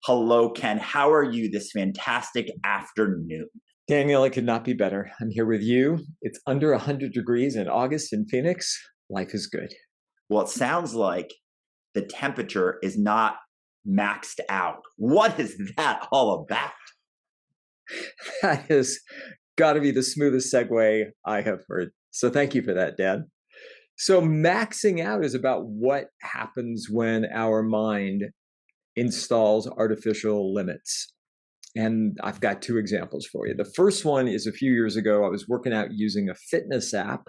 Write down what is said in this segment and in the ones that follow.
Hello, Ken. How are you this fantastic afternoon? Daniel, it could not be better. I'm here with you. It's under 100 degrees in August in Phoenix. Life is good. Well, it sounds like the temperature is not maxed out. What is that all about? That has got to be the smoothest segue I have heard. So thank you for that, Dad. So maxing out is about what happens when our mind installs artificial limits. And I've got two examples for you. The first one is a few years ago, I was working out using a fitness app,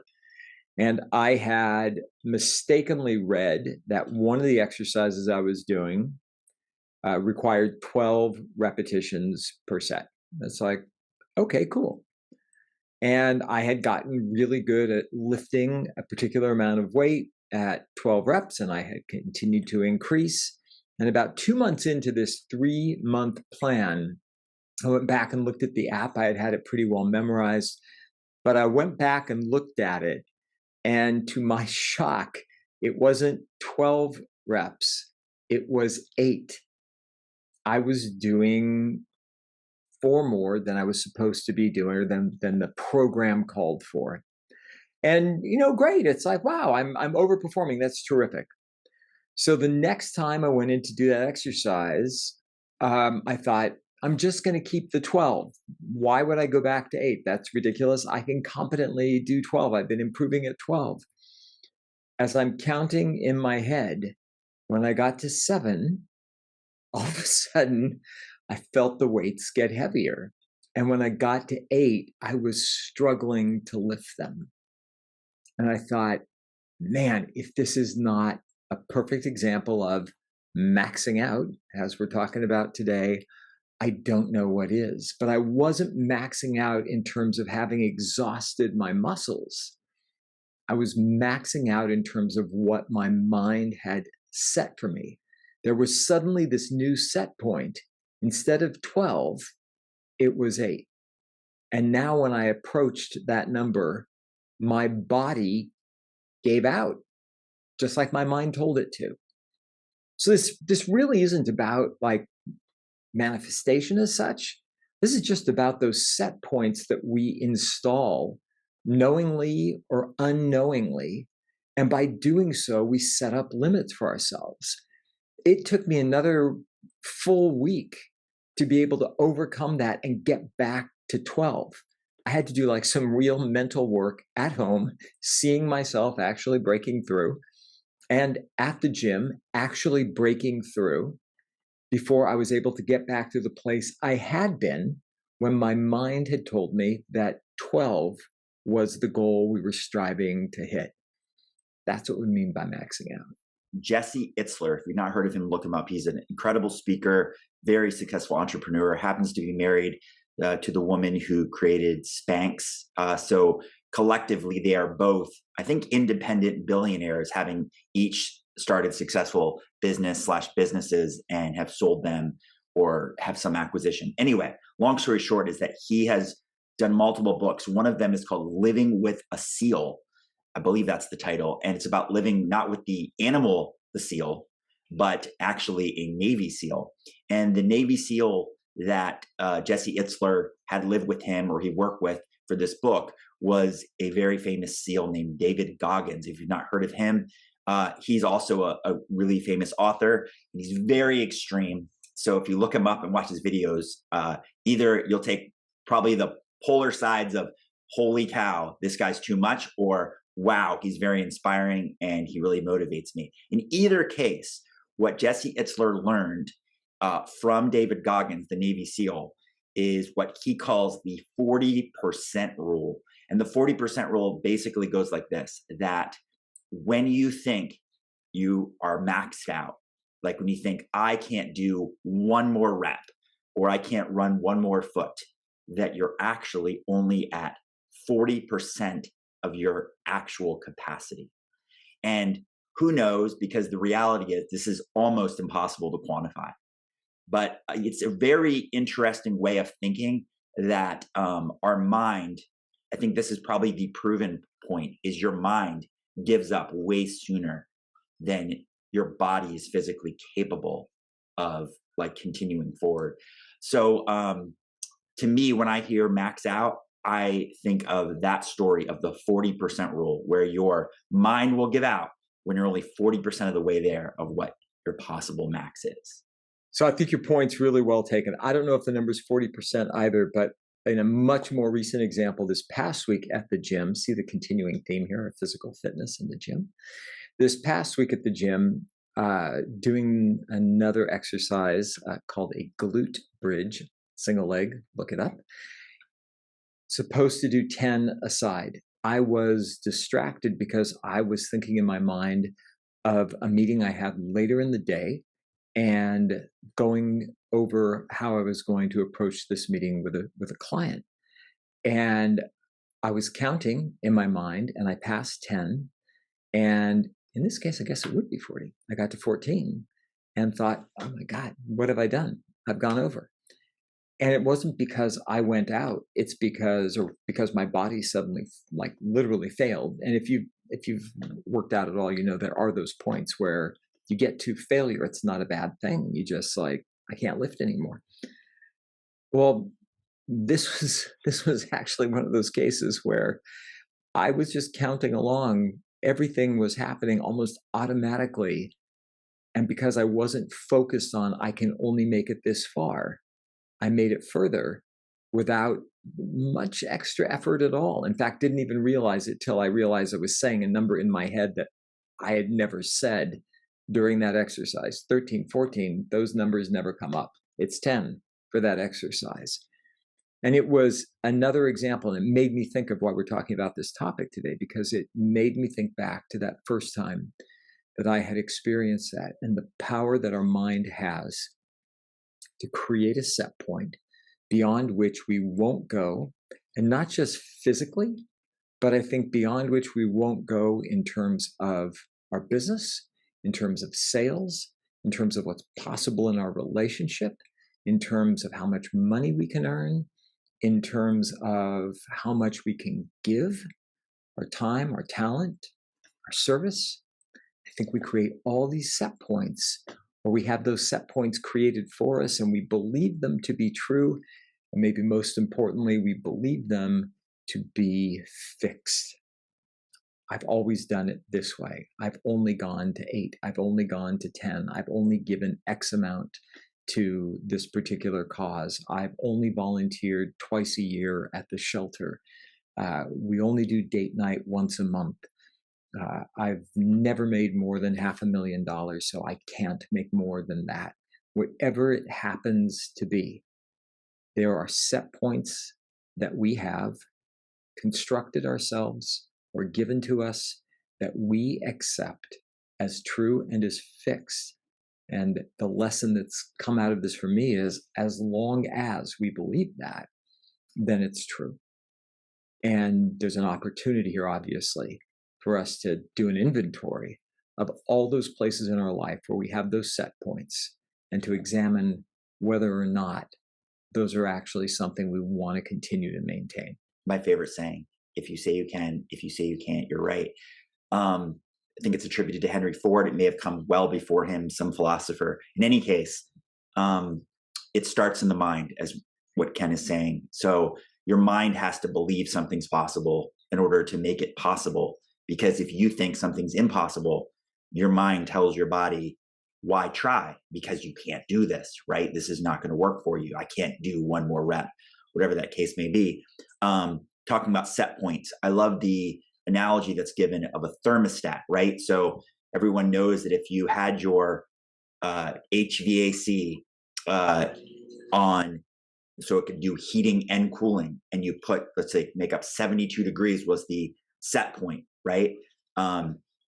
and I had mistakenly read that one of the exercises I was doing required 12 repetitions per set. It's like, okay, cool. And I had gotten really good at lifting a particular amount of weight at 12 reps, and I had continued to increase. And about 2 months into this 3-month plan, I went back and looked at the app. I had had it pretty well memorized, but I went back and looked at it. And to my shock, it wasn't 12 reps, it was 8. I was doing 4 more than I was supposed to be doing, or than the program called for. And great. It's like, wow, I'm overperforming. That's terrific. So the next time I went in to do that exercise, I thought, I'm just going to keep the 12. Why would I go back to 8? That's ridiculous. I can competently do 12. I've been improving at 12. As I'm counting in my head, when I got to 7, all of a sudden, I felt the weights get heavier. And when I got to 8, I was struggling to lift them. And I thought, man, if this is not a perfect example of maxing out, as we're talking about today, I don't know what is. But I wasn't maxing out in terms of having exhausted my muscles. I was maxing out in terms of what my mind had set for me. There was suddenly this new set point. Instead of 12, it was 8. And now when I approached that number, my body gave out, just like my mind told it to. So this really isn't about like manifestation as such. This is just about those set points that we install knowingly or unknowingly. And by doing so, we set up limits for ourselves. It took me another full week to be able to overcome that and get back to 12. I had to do like some real mental work at home, seeing myself actually breaking through, and at the gym actually breaking through before I was able to get back to the place I had been when my mind had told me that 12 was the goal we were striving to hit. That's what we mean by maxing out. Jesse Itzler, if you've not heard of him, look him up. He's an incredible speaker, very successful entrepreneur, happens to be married to the woman who created Spanx. So collectively, they are both, I think, independent billionaires, having each started successful businesses and have sold them or have some acquisition. Anyway, long story short is that he has done multiple books. One of them is called Living with a Seal. I believe that's the title. And it's about living not with the animal, the seal, but actually a Navy SEAL. And the Navy SEAL that Jesse Itzler had lived with him or he worked with for this book was a very famous SEAL named David Goggins. If you've not heard of him, he's also a really famous author. He's very extreme. So if you look him up and watch his videos, either you'll take probably the polar sides of, holy cow, this guy's too much, or wow, he's very inspiring and he really motivates me. In either case, what Jesse Itzler learned from David Goggins, the Navy SEAL, is what he calls the 40% rule. And the 40% rule basically goes like this, that when you think you are maxed out, like when you think, I can't do one more rep or I can't run one more foot, that you're actually only at 40% of your actual capacity. And who knows, because the reality is this is almost impossible to quantify. But it's a very interesting way of thinking that our mind, I think this is probably the proven point, is your mind gives up way sooner than your body is physically capable of like continuing forward. So to me, when I hear max out, I think of that story of the 40% rule, where your mind will give out when you're only 40% of the way there of what your possible max is. So I think your point's really well taken. I don't know if the number is 40% either, but in a much more recent example, this past week at the gym, see the continuing theme here of physical fitness in the gym. This past week at the gym, doing another exercise called a glute bridge, single leg, look it up. Supposed to do 10 aside. I was distracted because I was thinking in my mind of a meeting I had later in the day and going over how I was going to approach this meeting with a client. And I was counting in my mind and I passed 10. And in this case, I guess it would be 40. I got to 14 and thought, oh my God, what have I done? I've gone over. And it wasn't because I went out. It's because my body suddenly like literally failed. And if you've worked out at all, you know, there are those points where you get to failure. It's not a bad thing. You just like, I can't lift anymore. Well, this was actually one of those cases where I was just counting along. Everything was happening almost automatically. And because I wasn't focused on, I can only make it this far, I made it further without much extra effort at all. In fact, didn't even realize it till I realized I was saying a number in my head that I had never said during that exercise. 13, 14, those numbers never come up. It's 10 for that exercise. And it was another example, and it made me think of why we're talking about this topic today, because it made me think back to that first time that I had experienced that and the power that our mind has to create a set point beyond which we won't go, and not just physically, but I think beyond which we won't go in terms of our business, in terms of sales, in terms of what's possible in our relationship, in terms of how much money we can earn, in terms of how much we can give, our time, our talent, our service. I think we create all these set points, or we have those set points created for us and we believe them to be true. And maybe most importantly, we believe them to be fixed. I've always done it this way. I've only gone to 8. I've only gone to 10. I've only given X amount to this particular cause. I've only volunteered twice a year at the shelter. We only do date night once a month. I've never made more than $500,000, so I can't make more than that. Whatever it happens to be, there are set points that we have constructed ourselves or given to us that we accept as true and as fixed. And the lesson that's come out of this for me is, as long as we believe that, then it's true. And there's an opportunity here, obviously, for us to do an inventory of all those places in our life where we have those set points and to examine whether or not those are actually something we want to continue to maintain. My favorite saying, if you say you can, if you say you can't, you're right. I think it's attributed to Henry Ford. It may have come well before him, some philosopher. In any case, it starts in the mind, as what Ken is saying. So your mind has to believe something's possible in order to make it possible. Because if you think something's impossible, your mind tells your body, why try? Because you can't do this, right? This is not going to work for you. I can't do one more rep, whatever that case may be. Talking about set points, I love the analogy that's given of a thermostat, right? So everyone knows that if you had your HVAC on, so it could do heating and cooling, and you put, let's say, make up 72 degrees was the set point, right?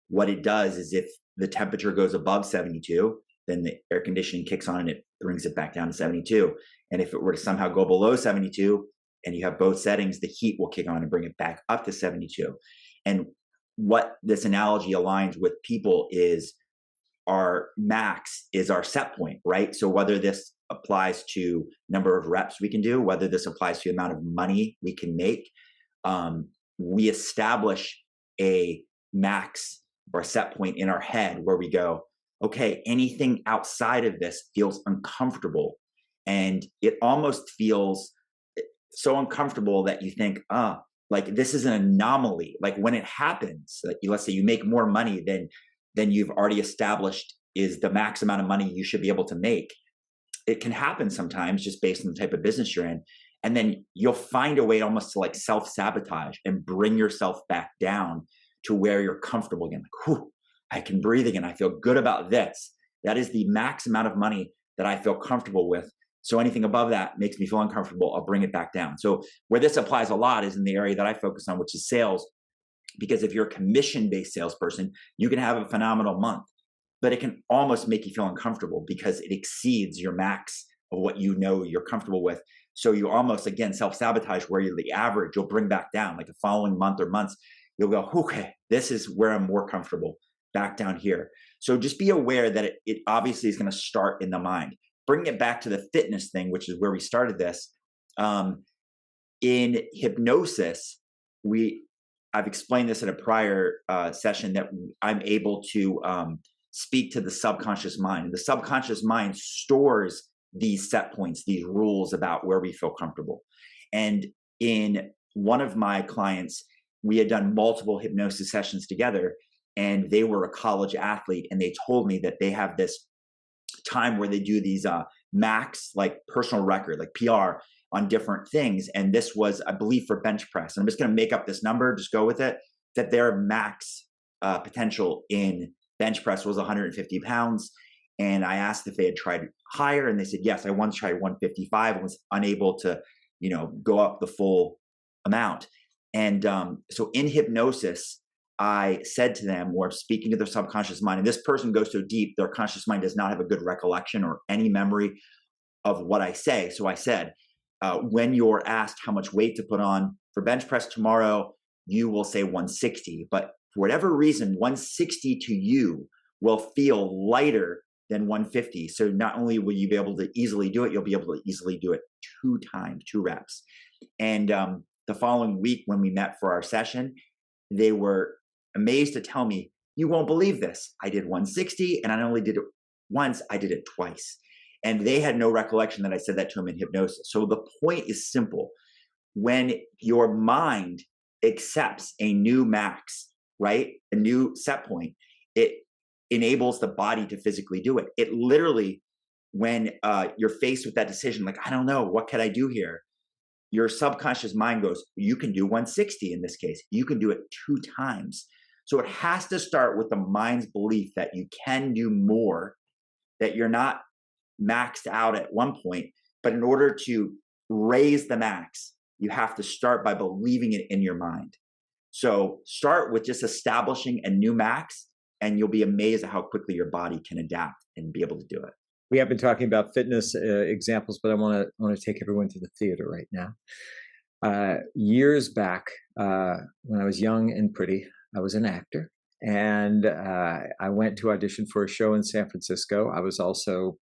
What it does is if the temperature goes above 72, then the air conditioning kicks on and it brings it back down to 72. And if it were to somehow go below 72 and you have both settings, the heat will kick on and bring it back up to 72. And what this analogy aligns with people is our max is our set point, right? So whether this applies to number of reps we can do, whether this applies to the amount of money we can make, we establish a max or a set point in our head where we go, okay, anything outside of this feels uncomfortable. And it almost feels so uncomfortable that you think, like this is an anomaly. Like when it happens, like let's say you make more money than you've already established is the max amount of money you should be able to make. It can happen sometimes just based on the type of business you're in. And then you'll find a way almost to like self sabotage and bring yourself back down to where you're comfortable again. Like, whew, I can breathe again. I feel good about this. That is the max amount of money that I feel comfortable with. So anything above that makes me feel uncomfortable. I'll bring it back down. So where this applies a lot is in the area that I focus on, which is sales. Because if you're a commission-based salesperson, you can have a phenomenal month, but it can almost make you feel uncomfortable because it exceeds your max of what you know you're comfortable with. So you almost, again, self-sabotage where you're the average. You'll bring back down like the following month or months. You'll go, okay, this is where I'm more comfortable, back down here. So just be aware that it obviously is going to start in the mind. Bring it back to the fitness thing, which is where we started this. In hypnosis, I've explained this in a prior session that I'm able to speak to the subconscious mind. And the subconscious mind stores these set points, these rules about where we feel comfortable. And in one of my clients, we had done multiple hypnosis sessions together, and they were a college athlete. And they told me that they have this time where they do these max, like personal record, like PR on different things. And this was, I believe, for bench press. And I'm just going to make up this number, just go with it, that their max potential in bench press was 150 pounds. And I asked if they had tried higher, and they said, yes, I once tried 155 and was unable to, go up the full amount. And so in hypnosis, I said to them, or speaking to their subconscious mind, and this person goes so deep, their conscious mind does not have a good recollection or any memory of what I say. So I said, when you're asked how much weight to put on for bench press tomorrow, you will say 160. But for whatever reason, 160 to you will feel lighter than 150. So not only will you be able to easily do it, you'll be able to easily do it 2 times, 2 reps. And the following week when we met for our session, they were amazed to tell me, you won't believe this. I did 160, and I not only did it once, I did it twice. And they had no recollection that I said that to them in hypnosis. So the point is simple. When your mind accepts a new max, right? A new set point, it enables the body to physically do it. It literally, when you're faced with that decision, like, I don't know, what can I do here? Your subconscious mind goes, you can do 160 in this case. You can do it 2 times. So it has to start with the mind's belief that you can do more, that you're not maxed out at one point. But in order to raise the max, you have to start by believing it in your mind. So start with just establishing a new max, and you'll be amazed at how quickly your body can adapt and be able to do it. We have been talking about fitness examples, but I want to take everyone to the theater right now. Years back, when I was young and pretty, I was an actor, and I went to audition for a show in San Francisco. I was also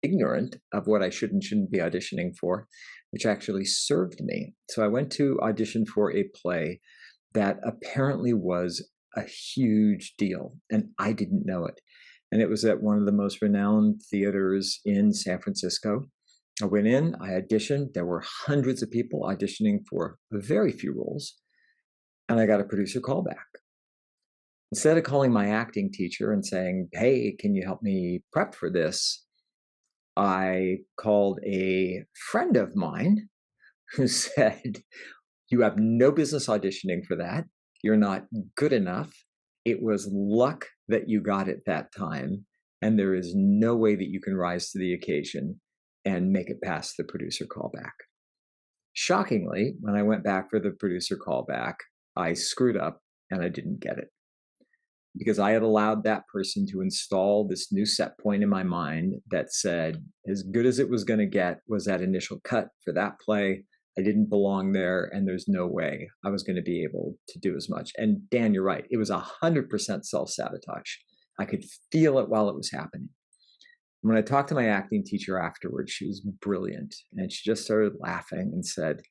ignorant of what I should and shouldn't be auditioning for, which actually served me. So I went to audition for a play that apparently was a huge deal, and I didn't know it. And it was at one of the most renowned theaters in San Francisco. I went in, I auditioned. There were hundreds of people auditioning for very few roles, and I got a producer callback. Instead of calling my acting teacher and saying, hey, can you help me prep for this? I called a friend of mine who said, you have no business auditioning for that. You're not good enough. It was luck that you got it that time, and there is no way that you can rise to the occasion and make it past the producer callback. Shockingly, when I went back for the producer callback, I screwed up and I didn't get it, because I had allowed that person to install this new set point in my mind that said, as good as it was going to get was that initial cut for that play. I didn't belong there, and there's no way I was going to be able to do as much. And Dan, you're right. It was 100% self-sabotage. I could feel it while it was happening. When I talked to my acting teacher afterwards, she was brilliant. And she just started laughing and said,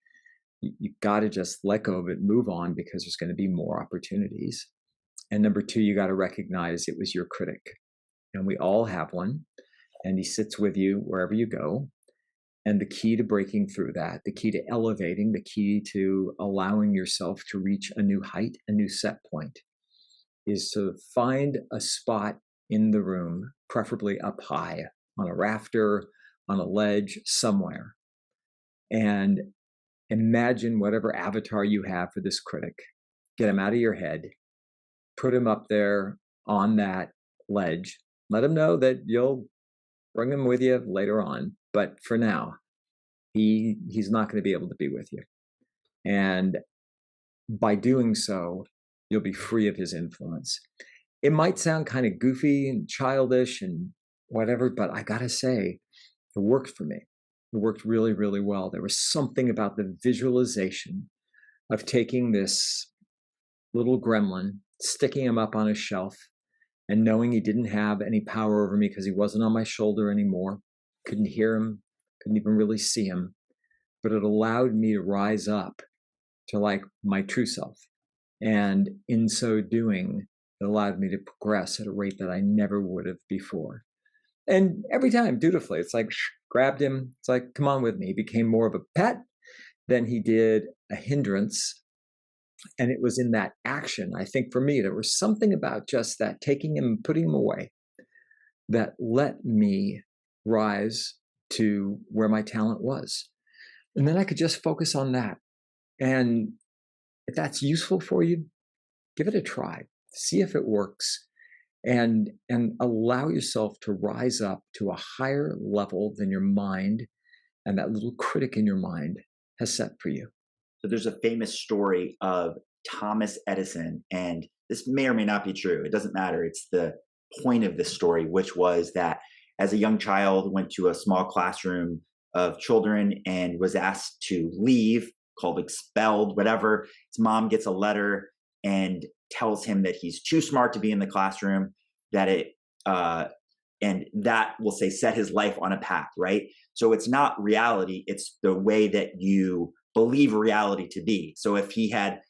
you got to just let go of it, move on, because there's going to be more opportunities. And number 2, you got to recognize it was your critic. and we all have one, and he sits with you wherever you go. And the key to breaking through that, the key to elevating, the key to allowing yourself to reach a new height, a new set point, is to find a spot in the room, preferably up high, on a rafter, on a ledge, somewhere, and imagine whatever avatar you have for this critic. Get him out of your head, put him up there on that ledge. Let him know that you'll bring him with you later on. But for now, he's not going to be able to be with you. And by doing so, you'll be free of his influence. It might sound kind of goofy and childish and whatever, but I got to say, it worked for me. It worked really, really well. There was something about the visualization of taking this little gremlin, sticking him up on a shelf, and knowing he didn't have any power over me because he wasn't on my shoulder anymore. Couldn't hear him, couldn't even really see him. But it allowed me to rise up to like my true self. And in so doing, it allowed me to progress at a rate that I never would have before. And every time, dutifully, it's like, grabbed him. It's like, come on with me. He became more of a pet than he did a hindrance. And it was in that action, I think for me, there was something about just that, taking him, putting him away, that let me rise to where my talent was. And then I could just focus on that. And if that's useful for you, give it a try. See if it works. And allow yourself to rise up to a higher level than your mind and that little critic in your mind has set for you. So there's a famous story of Thomas Edison, and this may or may not be true. It doesn't matter. It's the point of this story, which was that as a young child, went to a small classroom of children and was asked to leave, called expelled, whatever. His mom gets a letter and tells him that he's too smart to be in the classroom, that and that will say set his life on a path, right? So it's not reality, it's the way that you believe reality to be. So if he had,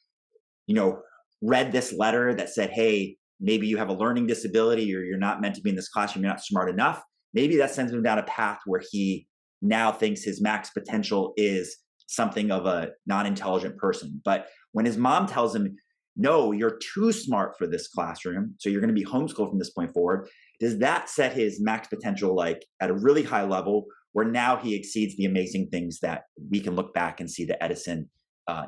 read this letter that said, hey, maybe you have a learning disability or you're not meant to be in this classroom, you're not smart enough, maybe that sends him down a path where he now thinks his max potential is something of a non-intelligent person. But when his mom tells him, no, you're too smart for this classroom, so you're going to be homeschooled from this point forward, does that set his max potential like at a really high level where now he exceeds the amazing things that we can look back and see that Edison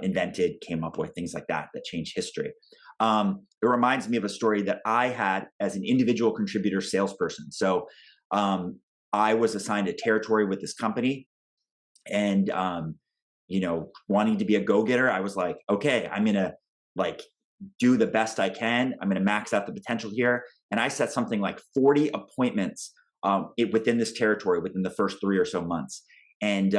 invented, came up with, things like that changed history. It reminds me of a story that I had as an individual contributor salesperson. So I was assigned a territory with this company, and wanting to be a go-getter, I was like, okay, I'm gonna do the best I can. I'm gonna max out the potential here. And I set something like 40 appointments within this territory within the first 3 or so months. And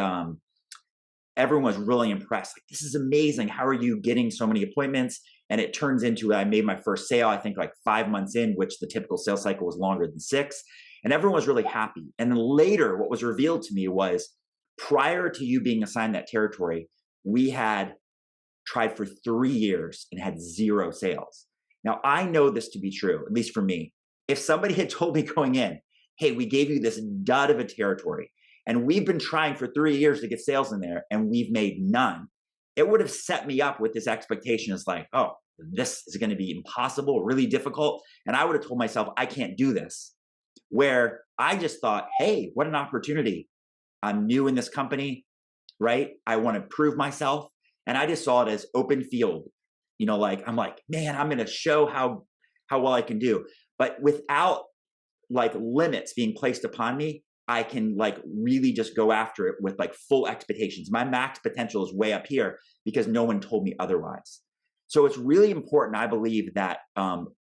everyone was really impressed. Like, this is amazing. How are you getting so many appointments? And it turns into, I made my first sale, I think like 5 months in, which the typical sales cycle was longer than 6. And everyone was really happy. And then later, what was revealed to me was, prior to you being assigned that territory, we had tried for 3 years and had 0 sales. Now, I know this to be true, at least for me. If somebody had told me going in, hey, we gave you this dud of a territory, and we've been trying for 3 years to get sales in there, and we've made none, it would have set me up with this expectation. It's like, oh, this is going to be impossible, really difficult. And I would have told myself, I can't do this. Where I just thought, hey, what an opportunity. I'm new in this company, right? I want to prove myself. And I just saw it as open field. I'm like, man, I'm going to show how well I can do. But without limits being placed upon me, I can really just go after it with full expectations. My max potential is way up here because no one told me otherwise. So it's really important, I believe, that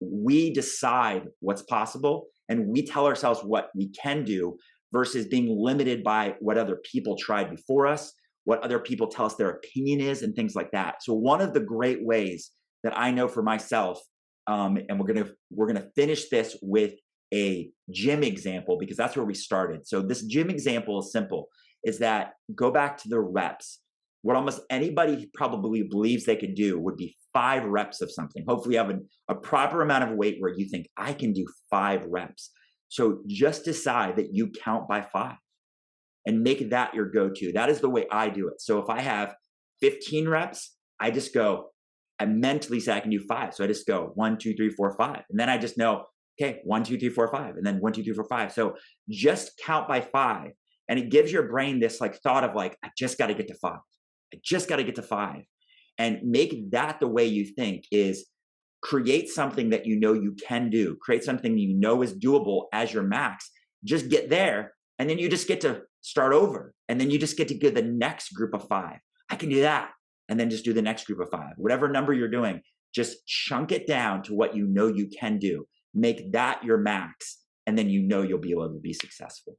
we decide what's possible and we tell ourselves what we can do versus being limited by what other people tried before us, what other people tell us their opinion is, and things like that. So one of the great ways that I know for myself, and we're gonna finish this with a gym example because that's where we started. So this gym example is simple, is that go back to the reps. What almost anybody probably believes they could do would be 5 reps of something. Hopefully you have a proper amount of weight where you think, I can do 5 reps. So just decide that you count by five and make that your go-to. That is the way I do it. So if I have 15 reps, I just go, I mentally say I can do five. So I just go 1, 2, 3, 4, 5. And then I just know, okay, 1, 2, 3, 4, 5. And then 1, 2, 3, 4, 5. So just count by five. And it gives your brain this like thought of like, I just got to get to five. I just got to get to five. And make that the way you think is create something that you know you can do. Create something you know is doable as your max. Just get there. And then you just get to start over. And then you just get to get the next group of five. I can do that. And then just do the next group of five. Whatever number you're doing, just chunk it down to what you know you can do. Make that your max. And then you know you'll be able to be successful.